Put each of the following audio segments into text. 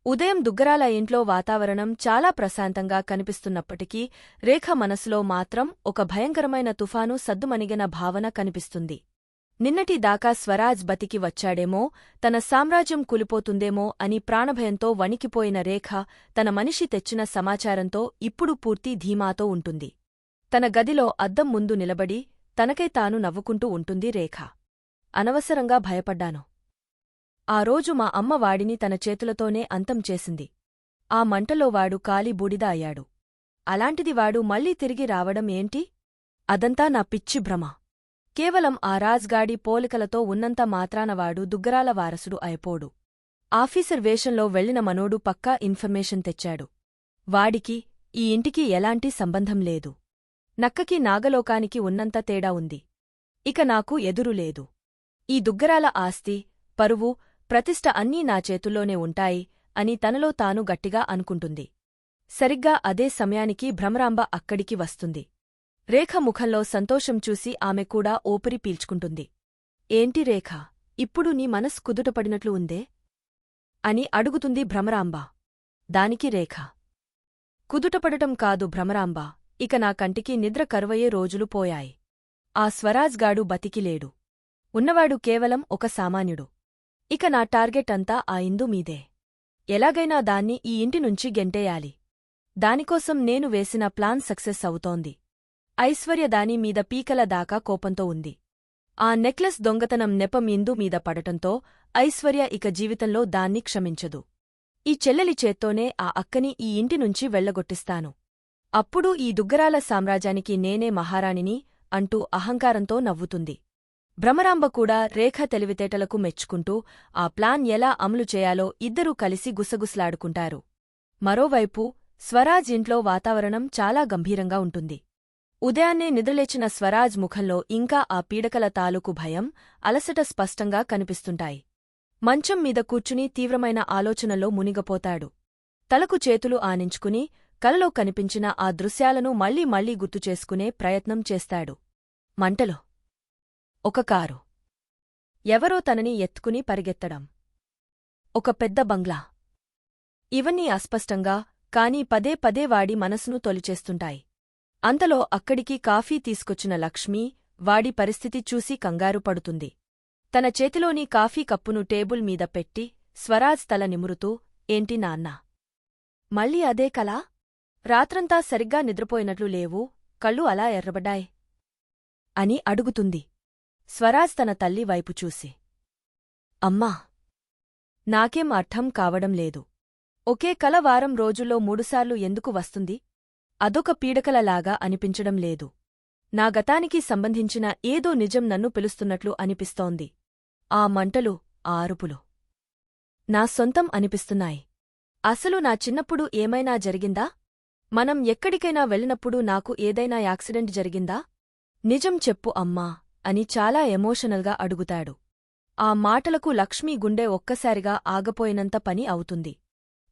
ఉదయం దుగ్గరాల ఇంట్లో వాతావరణం చాలా ప్రశాంతంగా కనిపిస్తున్నప్పటికీ రేఖ మనసులో మాత్రం ఒక భయంకరమైన తుఫాను సద్దుమణిగిన భావన కనిపిస్తుంది. నిన్నటి దాకా స్వరాజ్ బతికి వచ్చాడేమో, తన సామ్రాజ్యం కూలిపోతుందేమో అని ప్రాణభయంతో వణికిపోయిన రేఖ తన మనిషి తెచ్చిన సమాచారంతో ఇప్పుడు పూర్తి ధీమాతో ఉంటుంది. తన గదిలో అద్దం ముందు నిలబడి తనకై తాను నవ్వుకుంటూ ఉంటుంది రేఖ. అనవసరంగా భయపడ్డాను. ఆ రోజు మా అమ్మ వాడిని తన చేతులతోనే అంతం చేసింది. ఆ మంటలో వాడు కాలి బూడిద అయ్యాడు. అలాంటిది వాడు మళ్లీ తిరిగి రావడం ఏంటి? అదంతా నా పిచ్చి భ్రమ. కేవలం ఆ రాజ్గాడి పోలికలతో ఉన్నంత మాత్రాన వాడు దుగ్గరాల వారసుడు అయిపోడు. ఆఫీసర్ వేషంలో వెళ్లిన మనోడు పక్కా ఇన్ఫర్మేషన్ తెచ్చాడు. వాడికి ఈ ఇంటికి ఎలాంటి సంబంధం లేదు. నక్కకి నాగలోకానికి ఉన్నంత తేడా ఉంది. ఇక నాకు ఎదురులేదు. ఈ దుగ్గరాల ఆస్తి, పరువు, ప్రతిష్ట అన్నీ నా చేతుల్లోనే ఉంటాయి అని తనలో తాను గట్టిగా అనుకుంటుంది. సరిగ్గా అదే సమయానికి భ్రమరాంబ అక్కడికి వస్తుంది. రేఖ ముఖంలో సంతోషం చూసి ఆమె కూడా ఊపిరి పీల్చుకుంటుంది. ఏంటి రేఖ, ఇప్పుడు నీ మనస్ కుదుటపడినట్లు ఉందే అని అడుగుతుంది భ్రమరాంబ. దానికి రేఖ, కుదుటపడటం కాదు భ్రమరాంబ, ఇక నా కంటికి నిద్ర కరువయ్యే రోజులు పోయాయి. ఆ స్వరాజ్గాడు బతికిలేడు. ఉన్నవాడు కేవలం ఒక సామాన్యుడు. ఇక నా టార్గెట్ అంతా ఆ ఇందు మీదే. ఎలాగైనా దాన్ని ఈ ఇంటి నుంచి గెంటేయాలి. దానికోసం నేను వేసిన ప్లాన్ సక్సెస్ అవుతోంది. ఐశ్వర్య దాని మీద పీకల దాకా కోపంతో ఉంది. ఆ నెక్లెస్ దొంగతనం నెపం ఇందు మీద పడటంతో ఐశ్వర్య ఇక జీవితంలో దాన్ని క్షమించదు. ఈ చెల్లెలి చేత్తోనే ఆ అక్కని ఈ ఇంటి నుంచి వెళ్లగొట్టిస్తాను. అప్పుడు ఈ దుగ్గరాల సామ్రాజ్యానికి నేనే మహారాణిని అంటూ అహంకారంతో నవ్వుతుంది. భ్రమరాంబ కూడా రేఖ తెలివితేటలకు మెచ్చుకుంటూ ఆ ప్లాన్ ఎలా అమలు చేయాలో ఇద్దరూ కలిసి గుసగుసలాడుకుంటారు. మరోవైపు స్వరాజ్ ఇంట్లో వాతావరణం చాలా గంభీరంగా ఉంటుంది. ఉదయాన్నే నిద్రలేచిన స్వరాజ్ ముఖంలో ఇంకా ఆ పీడకల తాలూకు భయం, అలసట స్పష్టంగా కనిపిస్తుంటాయి. మంచం మీద కూర్చుని తీవ్రమైన ఆలోచనలో మునిగపోతాడు. తలకు చేతులు ఆనించుకుని కలలో కనిపించిన ఆ దృశ్యాలను మళ్లీ మళ్లీ గుర్తుచేసుకునే ప్రయత్నం చేస్తాడు. మంటలో ఒక కారు. ఎవరో తనని ఎత్తుకుని పరిగెత్తడం. ఒక పెద్ద బంగ్లా. ఇవన్నీ అస్పష్టంగా, కాని పదే పదే వాడి మనసును తొలిచేస్తుంటాయి. అంతలో అక్కడికి కాఫీ తీసుకొచ్చిన లక్ష్మి వాడి పరిస్థితి చూసి కంగారు పడుతుంది. తన చేతిలోని కాఫీ కప్పును టేబుల్ మీద పెట్టి స్వరాజ్ తల నిమురుతూ, ఏంటి నాన్నా? మళ్ళీ అదే కలా? రాత్రంతా సరిగ్గా నిద్రపోయినట్లు లేవు, కళ్ళు అలా ఎర్రబడ్డాయ్ అని అడుగుతుంది. స్వరాజ్ తన తల్లి వైపు చూసి, అమ్మా, నాకేం అర్థం కావడం లేదు. ఒకే కల వారం రోజుల్లో 3 సార్లు ఎందుకు వస్తుంది? అదొక పీడకలలాగా అనిపించడం లేదు. నా గతానికి సంబంధించిన ఏదో నిజం నన్ను పిలుస్తున్నట్లు అనిపిస్తోంది. ఆ మంటలు, ఆ అరుపులు నా సొంతం అనిపిస్తున్నాయి. అసలు నా చిన్నప్పుడు ఏమైనా జరిగిందా? మనం ఎక్కడికైనా వెళ్ళినప్పుడు నాకు ఏదైనా యాక్సిడెంట్ జరిగిందా? నిజం చెప్పు అమ్మా అని చాలా ఎమోషనల్గా అడుగుతాడు. ఆ మాటలకు లక్ష్మీ గుండె ఒక్కసారిగా ఆగపోయినంత పని అవుతుంది.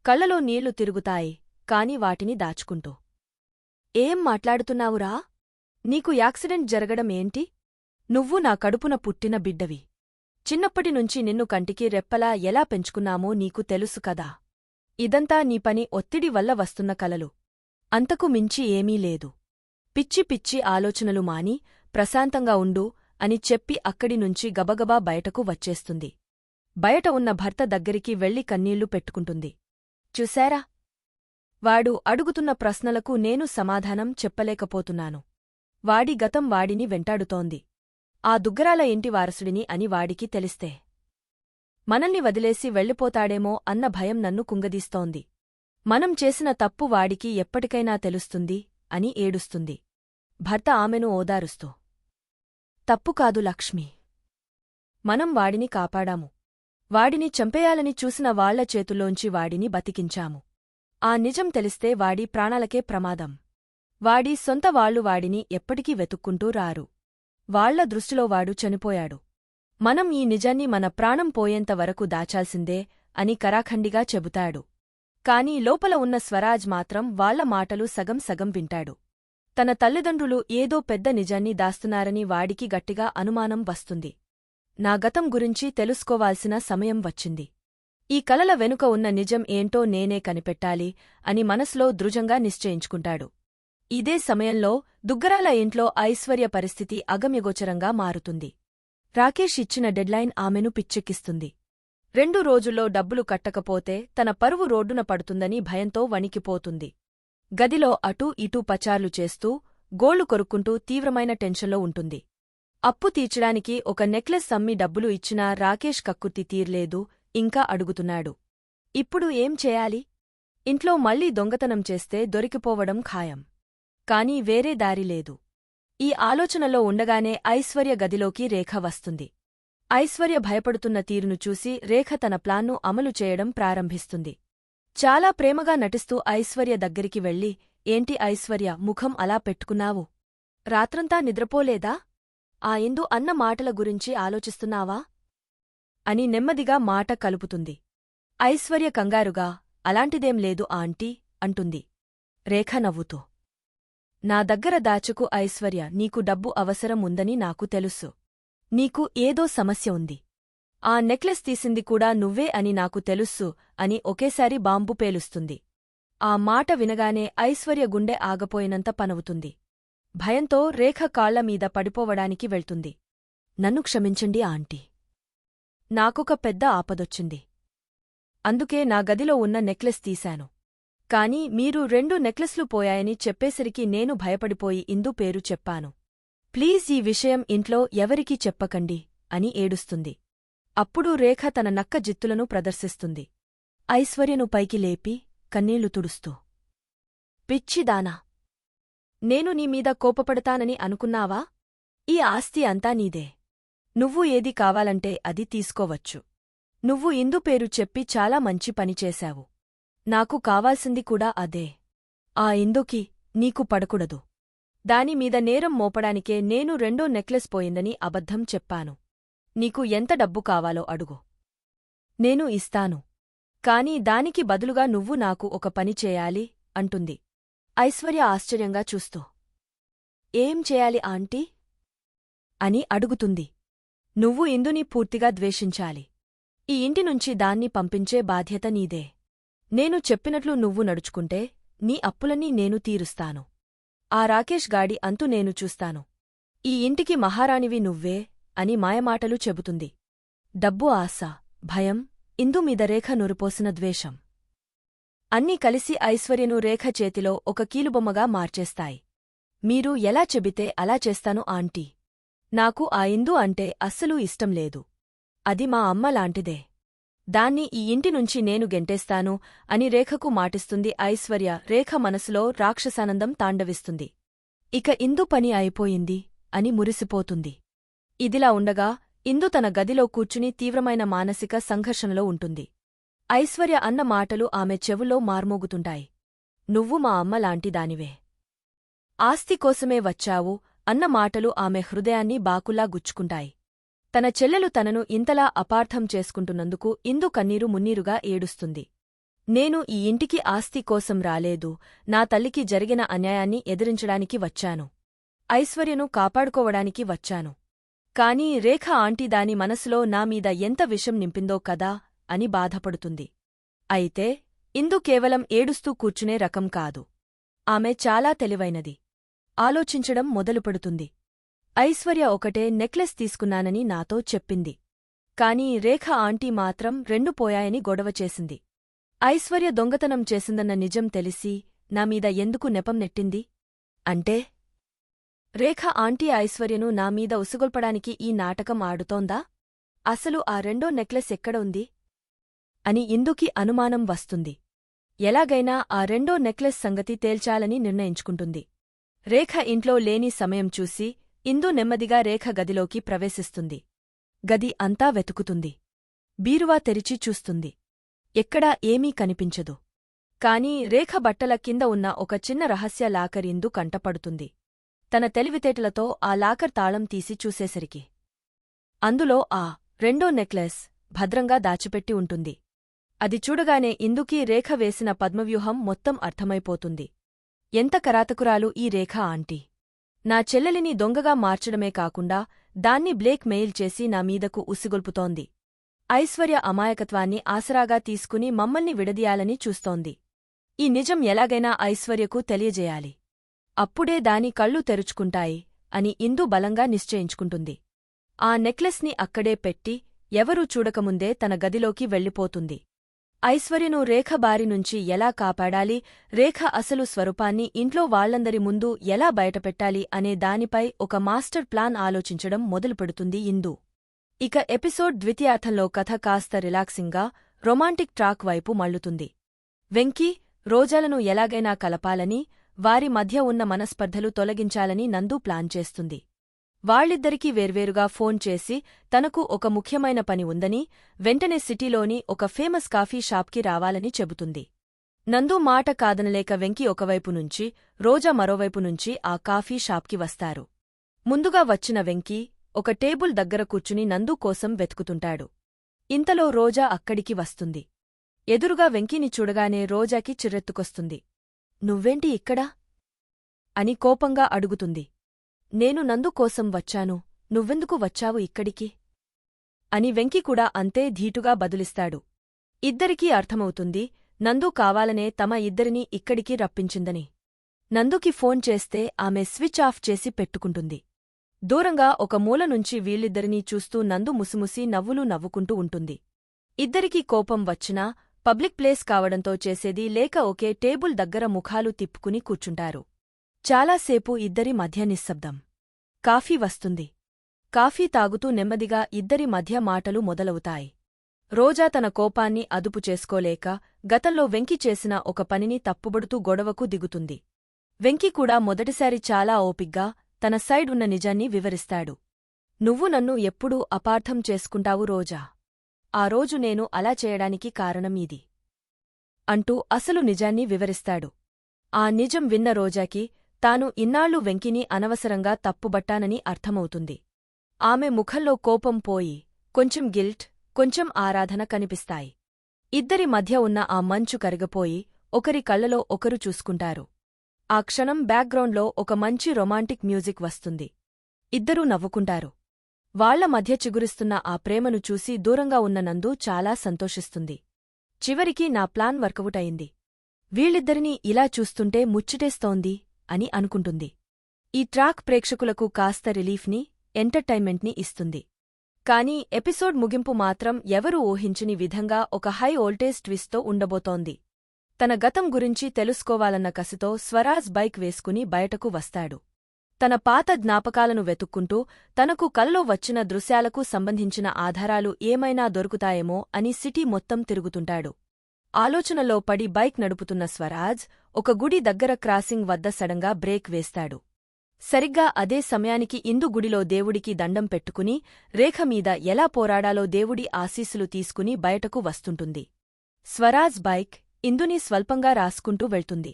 కళ్లలో నీళ్లు తిరుగుతాయి, కాని వాటిని దాచుకుంటూ. ఏం మాట్లాడుతున్నావురా? నీకు యాక్సిడెంట్ జరగడం ఏంటి? నువ్వు నా కడుపున పుట్టిన బిడ్డవి. చిన్నప్పటినుంచి నిన్ను కంటికి రెప్పలా ఎలా పెంచుకున్నామో నీకు తెలుసు కదా. ఇదంతా నీ పని ఒత్తిడి వల్ల వస్తున్న కలలు. అంతకు మించి ఏమీ లేదు. పిచ్చి పిచ్చి ఆలోచనలు మాని ప్రశాంతంగా ఉండు అని చెప్పి అక్కడినుంచి గబగబా బయటకు వచ్చేస్తుంది. బయట ఉన్న భర్త దగ్గరికి వెళ్లి కన్నీళ్లు పెట్టుకుంటుంది. చూశారా? వాడు అడుగుతున్న ప్రశ్నలకు నేను సమాధానం చెప్పలేకపోతున్నాను. వాడి గతం వాడిని వెంటాడుతోంది. ఆ దుగ్గరాల ఇంటి వారసుడిని అని వాడికి తెలిస్తే మనల్ని వదిలేసి వెళ్ళిపోతాడేమో అన్న భయం నన్ను కుంగదీస్తోంది. మనం చేసిన తప్పు వాడికి ఎప్పటికైనా తెలుస్తుంది అని ఏడుస్తుంది. భర్త ఆమెను ఓదారుస్తూ, తప్పు కాదు లక్ష్మి. మనం వాడిని కాపాడాము. వాడిని చంపేయాలని చూసిన వాళ్ల చేతుల్లోంచి వాడిని బతికించాము. ఆ నిజం తెలిస్తే వాడి ప్రాణాలకే ప్రమాదం. వాడి సొంత వాళ్లు వాడిని ఎప్పటికీ వెతుక్కుంటూ రారు. వాళ్ల దృష్టిలో వాడు చనిపోయాడు. మనం ఈ నిజాన్ని మన ప్రాణం పోయేంత వరకు దాచాల్సిందే అని కరాఖండిగా చెబుతాడు. కాని లోపల ఉన్న స్వరాజ్ మాత్రం వాళ్ల మాటలు సగం సగం వింటాడు. తన తల్లిదండ్రులు ఏదో పెద్ద నిజాన్ని దాస్తున్నారని వాడికి గట్టిగా అనుమానం వస్తుంది. నా గతం గురించి తెలుసుకోవాల్సిన సమయం వచ్చింది. ఈ కలల వెనుక ఉన్న నిజం ఏంటో నేనే కనిపెట్టాలి అని మనసులో దృఢంగా నిశ్చయించుకుంటాడు. ఇదే సమయంలో దుగ్గరాల ఇంట్లో ఐశ్వర్య పరిస్థితి అగమ్యగోచరంగా మారుతుంది. రాకేష్ ఇచ్చిన డెడ్లైన్ ఆమెను పిచ్చెక్కిస్తుంది. 2 రోజుల్లో డబ్బులు కట్టకపోతే తన పరువు రోడ్డున పడుతుందని భయంతో వణికిపోతుంది. గదిలో అటూ ఇటూ పచార్లు చేస్తూ గోళ్లు కొరుక్కుంటూ తీవ్రమైన టెన్షన్లో ఉంటుంది. అప్పు తీర్చడానికి ఒక నెక్లెస్ అమ్మి డబ్బులు ఇచ్చినా రాకేష్ కక్కుర్తి తీర్లేదు, ఇంకా అడుగుతున్నాడు. ఇప్పుడు ఏం చేయాలి? ఇంట్లో మళ్లీ దొంగతనం చేస్తే దొరికిపోవడం ఖాయం. కాని వేరే దారి లేదు. ఈ ఆలోచనలో ఉండగానే ఐశ్వర్య గదిలోకి రేఖ వస్తుంది. ఐశ్వర్య భయపడుతున్న తీరును చూసి రేఖ తన ప్లాన్ను అమలు చేయడం ప్రారంభిస్తుంది. చాలా ప్రేమగా నటిస్తూ ఐశ్వర్య దగ్గరికి వెళ్ళి, ఏంటి ఐశ్వర్య, ముఖం అలా పెట్టుకున్నావు? రాత్రంతా నిద్రపోలేదా? ఆ ఇందు అన్న మాటల గురించి ఆలోచిస్తున్నావా? అని నెమ్మదిగా మాట కలుపుతుంది. ఐశ్వర్య కంగారుగా, అలాంటిదేం లేదు ఆంటీ అంటుంది. రేఖ నవ్వుతూ, నా దగ్గర దాచుకు ఐశ్వర్య, నీకు డబ్బు అవసరం ఉందని నాకు తెలుసు. నీకు ఏదో సమస్య ఉంది. ఆ నెక్లెస్ తీసింది కూడా నువ్వే అని నాకు తెలుస్సు అని ఒకేసారి బాంబు పేలుస్తుంది. ఆ మాట వినగానే ఐశ్వర్య గుండె ఆగపోయినంత పనవుతుంది. భయంతో రేఖ కాళ్లమీద పడిపోవడానికి వెళ్తుంది. నన్ను క్షమించండి ఆంటీ. నాకొక పెద్ద ఆపదొచ్చింది. అందుకే నా గదిలో ఉన్న నెక్లెస్ తీశాను. కాని మీరు 2 నెక్లెస్లు పోయాయని చెప్పేసరికి నేను భయపడిపోయి ఇందు పేరు చెప్పాను. ప్లీజ్ ఈ విషయం ఇంట్లో ఎవరికీ చెప్పకండి అని ఏడుస్తుంది. అప్పుడు రేఖ తన నక్క జిత్తులను ప్రదర్శిస్తుంది. ఐశ్వర్యను పైకి లేపి కన్నీళ్లు తుడుస్తూ, పిచ్చిదానా, నేను నీమీద కోపపడతానని అనుకున్నావా? ఈ ఆస్తి అంతా నీదే. నువ్వు ఏది కావాలంటే అది తీసుకోవచ్చు. నువ్వు ఇందు పేరు చెప్పి చాలా మంచి పనిచేశావు. నాకు కావాల్సింది కూడా అదే. ఆ ఇందుకి నీకు పడకూడదు. దానిమీద నేరం మోపడానికే నేను 2 నెక్లెస్ పోయిందని అబద్ధం చెప్పాను. నీకు ఎంత డబ్బు కావాలో అడుగు. నేను ఇస్తాను. కాని దానికి బదులుగా నువ్వు నాకు ఒక పని చేయాలి అంటుంది. ఐశ్వర్య ఆశ్చర్యంగా చూస్తూ, ఏం చేయాలి ఆంటీ? అని అడుగుతుంది. నువ్వు ఇందుని పూర్తిగా ద్వేషించాలి. ఈ ఇంటినుంచి దాన్ని పంపించే బాధ్యత నీదే. నేను చెప్పినట్లు నువ్వు నడుచుకుంటే నీ అప్పులన్నీ నేను తీరుస్తాను. ఆ రాకేష్ గాడి అంతు నేను చూస్తాను. ఈ ఇంటికి మహారాణివి నువ్వే అని మాయమాటలు చెబుతుంది. డబ్బు, ఆశ, భయం, ఇందుమీద రేఖ నురుపోసిన ద్వేషం అన్నీ కలిసి ఐశ్వర్యను రేఖ చేతిలో ఒక కీలుబొమ్మగా మార్చేస్తాయి. మీరు ఎలా చెబితే అలా చేస్తాను ఆంటీ. నాకు ఆ ఇందు అంటే అస్సలు ఇష్టం లేదు. అది మా అమ్మ లాంటిదే. దాన్ని ఈ ఇంటినుంచి నేను గెంటేస్తాను అని రేఖకు మాటిస్తుంది ఐశ్వర్య. రేఖ మనసులో రాక్షసానందం తాండవిస్తుంది. ఇక ఇందు పని అయిపోయింది అని మురిసిపోతుంది. ఇదిలా ఉండగా ఇందు తన గదిలో కూర్చుని తీవ్రమైన మానసిక సంఘర్షణలో ఉంటుంది. ఐశ్వర్య అన్న మాటలు ఆమె చెవుల్లో మార్మోగుతుంటాయి. నువ్వు మా అమ్మ లాంటిదానివే. ఆస్తి కోసమే వచ్చావు అన్న మాటలు ఆమె హృదయాన్ని బాకులా గుచ్చుకుంటాయి. తన చెల్లెలు తనను ఇంతలా అపార్థం చేసుకుంటున్నందుకు ఇందు కన్నీరు మున్నీరుగా ఏడుస్తుంది. నేను ఈ ఇంటికి ఆస్తి కోసం రాలేదు, నా తల్లికి జరిగిన అన్యాయాన్ని ఎదిరించడానికి వచ్చాను. ఐశ్వర్యను కాపాడుకోవడానికి వచ్చాను. కాని రేఖ ఆంటీ దాని మనసులో నామీద ఎంత విషం నింపిందో కదా అని బాధపడుతుంది. అయితే ఇందు కేవలం ఏడుస్తూ కూర్చునే రకం కాదు. ఆమె చాలా తెలివైనది. ఆలోచించడం మొదలుపెడుతుంది. ఐశ్వర్య ఒకటే నెక్లెస్ తీసుకున్నానని నాతో చెప్పింది. కాని రేఖ ఆంటీ మాత్రం 2 పోయాయని గొడవ చేసింది. ఐశ్వర్య దొంగతనం చేసిందన్న నిజం తెలిసి నామీద ఎందుకు నెపం నెట్టింది? అంటే రేఖ ఆంటీ ఐశ్వర్యను నామీద ఉసుగొల్పడానికి ఈ నాటకం ఆడుతోందా? అసలు ఆ 2 నెక్లెస్ ఎక్కడ ఉంది అని ఇందుకి అనుమానం వస్తుంది. ఎలాగైనా ఆ 2 నెక్లెస్ సంగతి తేల్చాలని నిర్ణయించుకుంటుంది. రేఖ ఇంట్లో లేని సమయం చూసి ఇందు నెమ్మదిగా రేఖ గదిలోకి ప్రవేశిస్తుంది. గది అంతా వెతుకుతుంది. బీరువా తెరిచి చూస్తుంది. ఎక్కడా ఏమీ కనిపించదు. కాని రేఖ బట్టల కింద ఉన్న ఒక చిన్న రహస్య లాకర్ ఇందు కంటపడుతుంది. తన తెలివితేటలతో ఆ లాకర్ తాళం తీసి చూసేసరికి అందులో ఆ 2 నెక్లెస్ భద్రంగా దాచిపెట్టి ఉంటుంది. అది చూడగానే ఇందుకీ రేఖ వేసిన పద్మవ్యూహం మొత్తం అర్థమైపోతుంది. ఎంత కరాతకురాలు ఈ రేఖ ఆంటీ! నా చెల్లెలిని దొంగగా మార్చడమే కాకుండా దాన్ని బ్లేక్ మెయిల్ చేసి నా మీదకు ఉసిగొల్పుతోంది. ఐశ్వర్య అమాయకత్వాన్ని ఆసరాగా తీసుకుని మమ్మల్ని విడదీయాలని చూస్తోంది. ఈ నిజం ఎలాగైనా ఐశ్వర్యకు తెలియజేయాలి. అప్పుడే దాని కళ్ళు తెరుచుకుంటాయి అని ఇందు బలంగా నిశ్చయించుకుంటుంది. ఆ నెక్లెస్ని అక్కడే పెట్టి ఎవరూ చూడకముందే తన గదిలోకి వెళ్ళిపోతుంది. ఐశ్వర్యను రేఖ బారినుంచి ఎలా కాపాడాలి, రేఖ అసలు స్వరూపాన్ని ఇంట్లో వాళ్లందరి ముందు ఎలా బయటపెట్టాలి అనే దానిపై ఒక మాస్టర్ ప్లాన్ ఆలోచించడం మొదలుపెడుతుంది ఇందు. ఇక ఎపిసోడ్ ద్వితీయార్థంలో కథ కాస్త రిలాక్సింగ్గా రొమాంటిక్ ట్రాక్ వైపు మళ్లుతుంది. వెంకీ, రోజాలను ఎలాగైనా కలపాలని, వారి మధ్య ఉన్న మనస్పర్ధలు తొలగించాలని నందు ప్లాన్ చేస్తుంది. వాళ్ళిద్దరికీ వేర్వేరుగా ఫోన్ చేసి తనకు ఒక ముఖ్యమైన పని ఉందని, వెంటనే సిటీలోని ఒక ఫేమస్ కాఫీ షాప్కి రావాలని చెబుతుంది. నందు మాట కాదనలేక వెంకీ ఒకవైపు నుంచి, రోజా మరోవైపు నుంచి ఆ కాఫీ షాప్కి వస్తారు. ముందుగా వచ్చిన వెంకీ ఒక టేబుల్ దగ్గర కూర్చుని నందు కోసం వెతుకుతుంటాడు. ఇంతలో రోజా అక్కడికి వస్తుంది. ఎదురుగా వెంకీని చూడగానే రోజాకి చిర్రెత్తుకొస్తుంది. నువ్వేంటి ఇక్కడా? అని కోపంగా అడుగుతుంది. నేను నందు కోసం వచ్చాను, నువ్వెందుకు వచ్చావు ఇక్కడికి? అని వెంకీ కూడా అంతే ధీటుగా బదులిస్తాడు. ఇద్దరికీ అర్థమవుతుంది నందు కావాలనే తమ ఇద్దరినీ ఇక్కడికి రప్పించిందని. నందుకి ఫోన్ చేస్తే ఆమె స్విచ్ ఆఫ్ చేసి పెట్టుకుంటుంది. దూరంగా ఒక మూల నుంచి వీళ్ళిద్దరినీ చూస్తూ నందు ముసిముసి నవ్వులు నవ్వుకుంటూ ఉంటుంది. ఇద్దరికీ కోపం వచ్చినా పబ్లిక్ ప్లేస్ కావడంతో చేసేది లేక ఒకే టేబుల్ దగ్గర ముఖాలు తిప్పుకుని కూర్చుంటారు. చాలాసేపు ఇద్దరి మధ్య నిశ్శబ్దం. కాఫీ వస్తుంది. కాఫీ తాగుతూ నెమ్మదిగా ఇద్దరి మధ్య మాటలు మొదలవుతాయి. రోజా తన కోపాన్ని అదుపు చేసుకోలేక గతంలో వెంకీ చేసిన ఒక పనిని తప్పుబడుతూ గొడవకు దిగుతుంది. వెంకీ కూడా మొదటిసారి చాలా ఓపిగ్గా తన సైడ్ ఉన్న నిజాన్ని వివరిస్తాడు. నువ్వు నన్ను ఎప్పుడూ అపార్థం చేసుకుంటావు రోజా. ఆ రోజు నేను అలా చేయడానికి కారణం ఇది అంటూ అసలు నిజాన్ని వివరిస్తాడు. ఆ నిజం విన్న రోజాకి తాను ఇన్నాళ్లు వెంకిని అనవసరంగా తప్పుబట్టానని అర్థమవుతుంది. ఆమె ముఖంలో కోపం పోయి కొంచెం గిల్ట్, కొంచెం ఆరాధన కనిపిస్తాయి. ఇద్దరి మధ్య ఉన్న ఆ మంచు కరిగపోయి ఒకరి కళ్లలో ఒకరు చూసుకుంటారు. ఆ క్షణం బ్యాక్గ్రౌండ్లో ఒక మంచి రొమాంటిక్ మ్యూజిక్ వస్తుంది. ఇద్దరూ నవ్వుకుంటారు. వాళ్ల మధ్య చిగురిస్తున్న ఆ ప్రేమను చూసి దూరంగా ఉన్న నందు చాలా సంతోషిస్తుంది. చివరికి నా ప్లాన్ వర్కవుట్ అయింది. వీళ్ళిద్దరినీ ఇలా చూస్తుంటే ముచ్చటేస్తోంది అని అనుకుంటుంది. ఈ ట్రాక్ ప్రేక్షకులకు కాస్త రిలీఫ్ని, ఎంటర్టైన్మెంట్ని ఇస్తుంది. కానీ ఎపిసోడ్ ముగింపు మాత్రం ఎవరూ ఊహించని విధంగా ఒక హై వోల్టేజ్ ట్విస్ట్తో ఉండబోతోంది. తన గతం గురించి తెలుసుకోవాలన్న కసితో స్వరాజ్ బైక్ వేసుకుని బయటకు వస్తాడు. తన పాత జ్ఞాపకాలను వెతుక్కుంటూ తనకు కల్లో వచ్చిన దృశ్యాలకు సంబంధించిన ఆధారాలు ఏమైనా దొరుకుతాయేమో అని సిటీ మొత్తం తిరుగుతుంటాడు. ఆలోచనలో పడి బైక్ నడుపుతున్న స్వరాజ్ ఒక గుడి దగ్గర క్రాసింగ్ వద్ద సడంగా బ్రేక్ వేస్తాడు. సరిగ్గా అదే సమయానికి ఇందు గుడిలో దేవుడికి దండం పెట్టుకుని రేఖ మీద ఎలా పోరాడాలో దేవుడి ఆశీస్సులు తీసుకుని బయటకు వస్తుంటుంది. స్వరాజ్ బైక్ ఇందుని స్వల్పంగా రాసుకుంటూ వెళ్తుంది.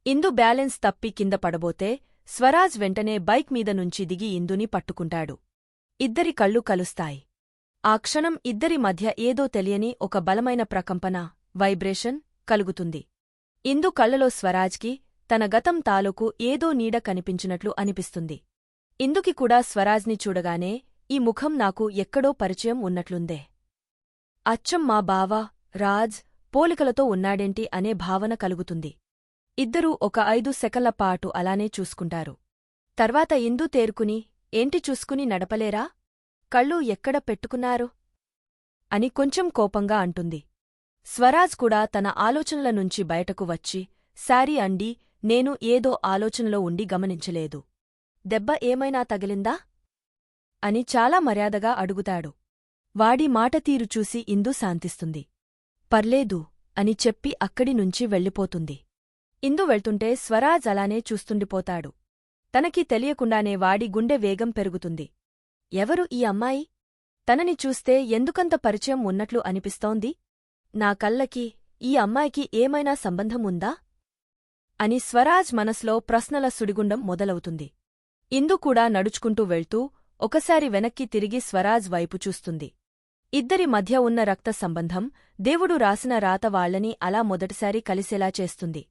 ఇందు బ్యాలెన్స్ తప్పి కింద పడబోతే స్వరాజ్ వెంటనే బైక్ మీద నుంచి దిగి ఇందుని పట్టుకుంటాడు. ఇద్దరి కళ్ళు కలుస్తాయి. ఆ క్షణం ఇద్దరి మధ్య ఏదో తెలియని ఒక బలమైన ప్రకంపన, వైబ్రేషన్ కలుగుతుంది. ఇందు కళ్లలో స్వరాజ్కి తన గతం తాలూకు ఏదో నీడ కనిపించినట్లు అనిపిస్తుంది. ఇందుకి కూడా స్వరాజ్ని చూడగానే ఈ ముఖం నాకు ఎక్కడో పరిచయం ఉన్నట్లుందే. అచ్చం మా బావ రాజ్ పోలికలతో ఉన్నాడేంటి అనే భావన కలుగుతుంది. ఇద్దరూ ఒక 5 సెకన్ల పాటు అలానే చూసుకుంటారు. తర్వాత ఇందు తేరుకుని ఏంటి చూసుకుని నడపలేరా? కళ్ళు ఎక్కడ పెట్టుకున్నారు? అని కొంచెం కోపంగా అంటుంది. స్వరాజ్ కూడా తన ఆలోచనల నుంచి బయటకు వచ్చి సారీ అండీ, నేను ఏదో ఆలోచనలో ఉండి గమనించలేదు. దెబ్బ ఏమైనా తగిలిందా? అని చాలా మర్యాదగా అడుగుతాడు. వాడి మాటతీరు చూసి ఇందు శాంతిస్తుంది. పర్లేదు అని చెప్పి అక్కడి నుంచి వెళ్ళిపోతుంది. ఇందు వెళ్తుంటే స్వరాజ్ అలానే చూస్తుండిపోతాడు. తనకి తెలియకుండానే వాడి గుండె వేగం పెరుగుతుంది. ఎవరు ఈ అమ్మాయి? తనని చూస్తే ఎందుకంత పరిచయం ఉన్నట్లు అనిపిస్తోంది? నా కళ్ళకి ఈ అమ్మాయికి ఏమైనా సంబంధం ఉందా? అని స్వరాజ్ మనసులో ప్రశ్నల సుడిగుండం మొదలవుతుంది. ఇందు కూడా నడుచుకుంటూ వెళ్తూ ఒకసారి వెనక్కి తిరిగి స్వరాజ్ వైపు చూస్తుంది. ఇద్దరి మధ్య ఉన్న రక్త సంబంధం, దేవుడు రాసిన రాత వాళ్లని అలా మొదటిసారి కలిసేలా చేస్తుంది.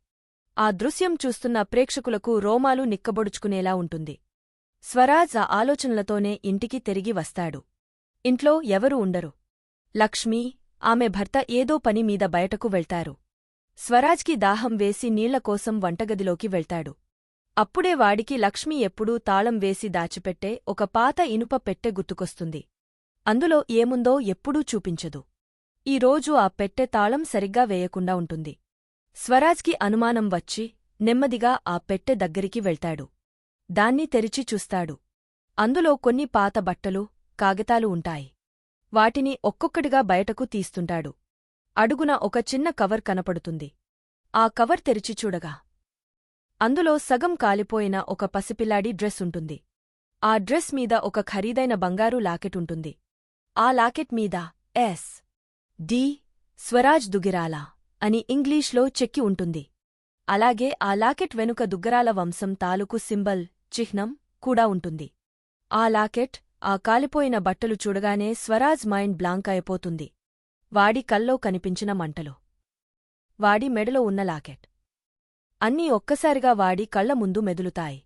ఆ దృశ్యం చూస్తున్న ప్రేక్షకులకు రోమాలు నిక్కబొడుచుకునేలా ఉంటుంది. స్వరాజ్ ఆ ఆలోచనలతోనే ఇంటికి తిరిగి వస్తాడు. ఇంట్లో ఎవరూ ఉండరు. లక్ష్మి, ఆమె భర్త ఏదో పని మీద బయటకు వెళ్తారు. స్వరాజ్కి దాహం వేసి నీళ్ల కోసం వంటగదిలోకి వెళ్తాడు. అప్పుడే వాడికి లక్ష్మి ఎప్పుడూ తాళం వేసి దాచిపెట్టే ఒక పాత ఇనుప పెట్టె గుర్తుకొస్తుంది. అందులో ఏముందో ఎప్పుడూ చూపించదు. ఈరోజు ఆ పెట్టె తాళం సరిగ్గా వేయకుండా ఉంటుంది. స్వరాజ్కి అనుమానం వచ్చి నెమ్మదిగా ఆ పెట్టె దగ్గరికి వెళ్తాడు. దాన్ని తెరిచి చూస్తాడు. అందులో కొన్ని పాత బట్టలు, కాగితాలు ఉంటాయి. వాటిని ఒక్కొక్కటిగా బయటకు తీస్తుంటాడు. అడుగున ఒక చిన్న కవర్ కనపడుతుంది. ఆ కవర్ తెరిచి చూడగా అందులో సగం కాలిపోయిన ఒక పసిపిల్లాడి డ్రెస్ ఉంటుంది. ఆ డ్రెస్ మీద ఒక ఖరీదైన బంగారు లాకెట్ ఉంటుంది. ఆ లాకెట్ మీద ఎస్. డి. స్వరాజ్ దుగ్గిరాల అని ఇంగ్లీష్లో చెక్కి ఉంటుంది. అలాగే ఆ లాకెట్ వెనుక దుగ్గరాల వంశం తాలూకు సింబల్, చిహ్నం కూడా ఉంటుంది. ఆ లాకెట్, ఆ కాలిపోయిన బట్టలు చూడగానే స్వరాజ్ మైండ్ బ్లాంక్ అయిపోతుంది. వాడి కల్లో కనిపించిన మంటలు, వాడి మెడలో ఉన్న లాకెట్ అన్నీ ఒక్కసారిగా వాడి కళ్ల ముందు మెదులుతాయి.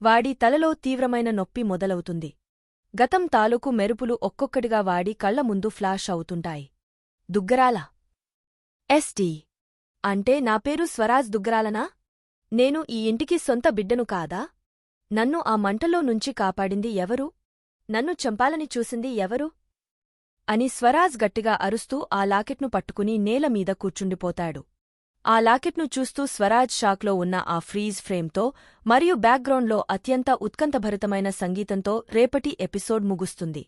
వాడి తలలో తీవ్రమైన నొప్పి మొదలవుతుంది. గతం తాలూకు మెరుపులు ఒక్కొక్కటిగా వాడి కళ్ల ముందు ఫ్లాష్ అవుతుంటాయి. దుగ్గరాల ఎస్టీ అంటే నా పేరు స్వరాజ్ దుగ్గరాలనా? నేను ఈ ఇంటికి సొంత బిడ్డను కాదా? నన్ను ఆ మంటలో నుంచి కాపాడింది ఎవరు? నన్ను చంపాలని చూసింది ఎవరు? అని స్వరాజ్ గట్టిగా అరుస్తూ ఆ లాకెట్ను పట్టుకుని నేలమీద కూర్చుండిపోతాడు. ఆ లాకెట్ను చూస్తూ స్వరాజ్ షాక్లో ఉన్న ఆ ఫ్రీజ్ ఫ్రేమ్తో మరియు బ్యాక్గ్రౌండ్లో అత్యంత ఉత్కంఠభరితమైన సంగీతంతో రేపటి ఎపిసోడ్ ముగుస్తుంది.